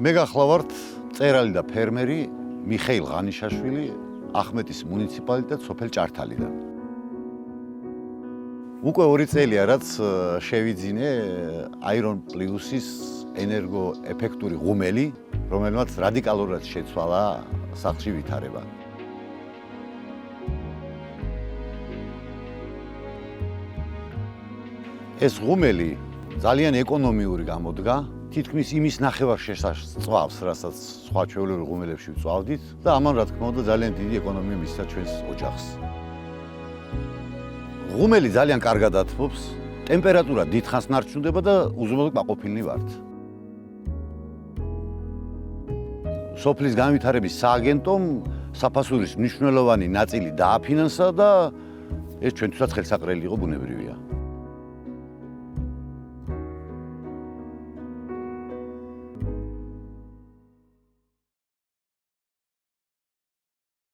მე გახლავართ მწერალი და ფერმერი მიხეილ ღანიშაშვილი ახმეტის მუნიციპალიტეტ სოფელ ჭართალიდან. უკვე 2 წელია რაც შევიძინე აირონ პლუსის ენერგოეფექტური ღუმელი, რომელმაც რადიკალურად შეცვალა სახლში ვითარება. ეს ღუმელი ძალიან ეკონომიური გამოდგა, თითქმის იმის ნახევარ შესწვავს, რასაც სხვა ჩვეულებრივ ღუმელებში ვწვავდით და ამან რა თქმა უნდა ძალიან დიდი ეკონომია მისცა ჩვენს ოჯახს. ღუმელი ძალიან კარგად ათბობს, ტემპერატურა დიდხანს ნარჩუნდება და უზრუნველყოფ აყოფილნი ვართ. სოფლის განვითარების სააგენტომ საფასურის მნიშვნელოვანი ნაწილი დააფინანსა და ეს ჩვენთვისაც ხელსაყრელი იყო, ბუნებრივია.